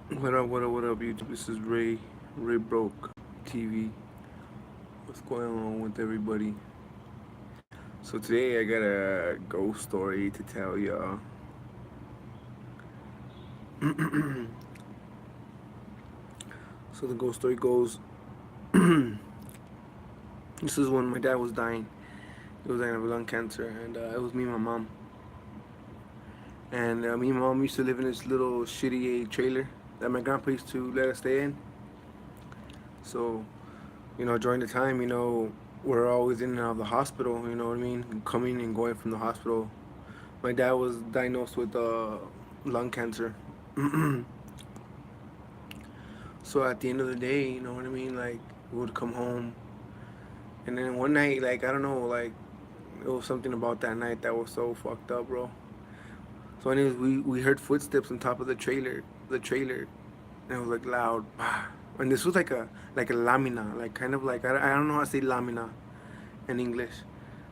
What up, YouTube? This is Ray Broke TV. What's going on with everybody? So today I got a ghost story to tell y'all. So the ghost story goes, this is when my dad was dying. He was dying of lung cancer, and it was me and my mom. And me and my mom used to live in this little shitty trailer that my grandpa used to let us stay in. So, during the time, we're always in and out of the hospital, you know what I mean? Coming and going from the hospital. My dad was diagnosed with lung cancer. So at the end of the day, you know what I mean? Like, we would come home. And then one night, like, I don't know, like, it was something about that night that was so fucked up, bro. So anyways, we heard footsteps on top of the trailer, and it was like loud. And this was like a lamina, like kind of like I don't know how to say lamina in English,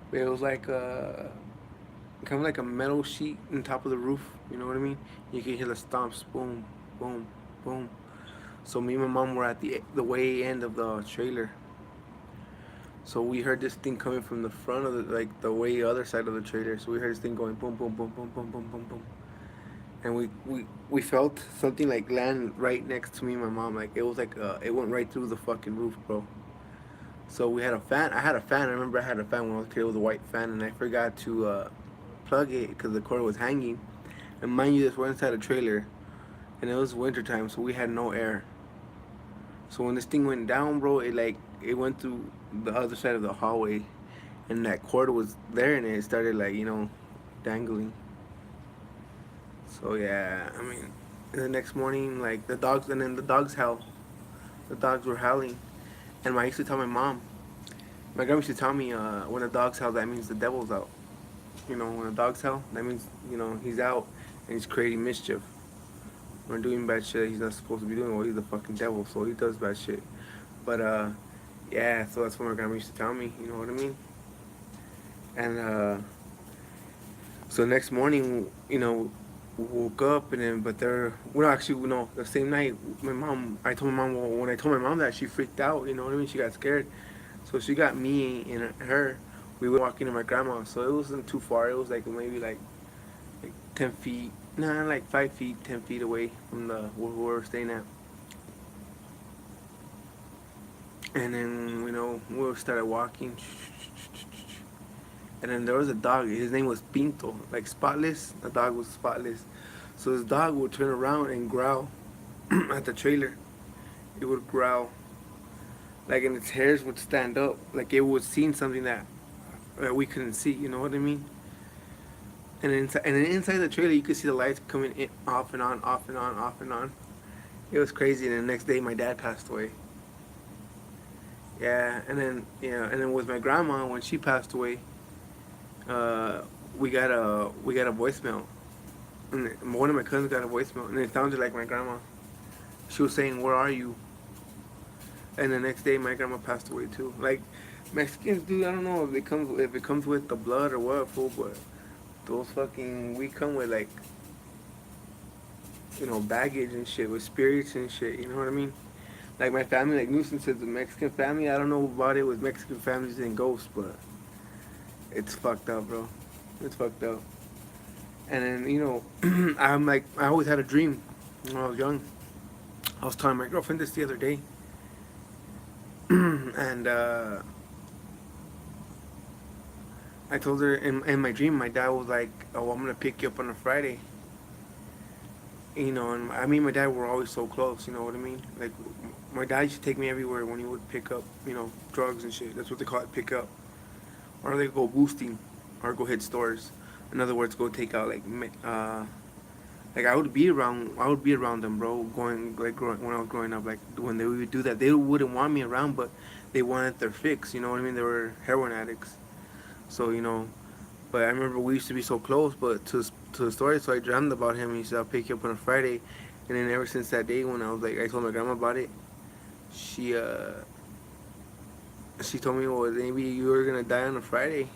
but it was like kind of like a metal sheet on top of the roof. You know what I mean? You can hear the stomps, boom, boom, boom. So me and my mom were at the way end of the trailer. So we heard this thing coming from the front of the way other side of the trailer. So we heard this thing going boom, boom, boom, boom, boom, boom, boom, boom. And we felt something like land right next to me and my mom. Like it was like it went right through the fucking roof, bro. So we had a fan. I had a fan. I remember I had a fan when I was a kid. It was a white fan, and I forgot to plug it because the cord was hanging. And mind you, this we're inside a trailer, and it was winter time, so we had no air. So when this thing went down, bro, it went through the other side of the hallway, and that cord was there, and it started like dangling. So yeah, I mean, the next morning, like the dogs, and then the dogs howl. The dogs were howling, and I used to tell my mom. My grandma used to tell me, when the dogs howl, that means the devil's out. When the dogs howl, that means he's out and he's creating mischief. Or doing bad shit he's not supposed to be doing. Well, he's the fucking devil, so he does bad shit. But yeah. So that's what my grandma used to tell me. You know what I mean? And so next morning, we woke up and then, but well, actually, no, the same night, I told my mom, well, when I told my mom that, she freaked out. You know what I mean? She got scared. So she got me and her. We were walking to my grandma, so it wasn't too far. It was like maybe like 10 feet, nah, like 5 feet, 10 feet away from the where we were staying at. And then we started walking, and then there was a dog. His name was Pinto, like spotless. The dog was spotless. So this dog would turn around and growl at the trailer. It would growl, like, and its hairs would stand up, like it was seeing something that we couldn't see. You know what I mean? And then inside the trailer, you could see the lights coming in, off and on, off and on, off and on. It was crazy. And the next day, my dad passed away. Yeah, and then with my grandma, when she passed away, uh, we got a voicemail, and one of my cousins got a voicemail, and it sounded like my grandma. She was saying, "Where are you?" And the next day, my grandma passed away too. Like Mexicans, dude, I don't know if it comes with the blood or what, fool, but those fucking we come with like baggage and shit, with spirits and shit. You know what I mean? Like my family, like Nuisance is a Mexican family. I don't know about it with Mexican families and ghosts, but it's fucked up, bro. It's fucked up. And then I'm like, I always had a dream when I was young. I was telling my girlfriend this the other day, and I told her in my dream, my dad was like, "Oh, I'm gonna pick you up on a Friday." And I mean, my dad were always so close. You know what I mean? Like, my dad used to take me everywhere when he would pick up, drugs and shit. That's what they call it, pick up. Or they go boosting, or go hit stores. In other words, go take out like I would be around them, bro. When I was growing up, like when they would do that, they wouldn't want me around, but they wanted their fix. You know what I mean? They were heroin addicts, so. But I remember we used to be so close. But to the story, so I dreamed about him. He said I'll pick you up on a Friday, and then ever since that day, when I told my grandma about it, she she told me, well, maybe you were gonna die on a Friday,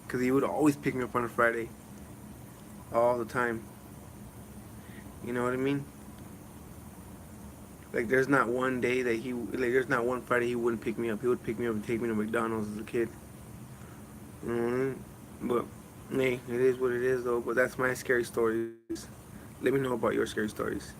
because he would always pick me up on a Friday, all the time. You know what I mean? Like there's not one day that there's not one Friday he wouldn't pick me up. He would pick me up and take me to McDonald's as a kid. Mm-hmm. But hey, it is what it is though. But that's my scary stories. Let me know about your scary stories.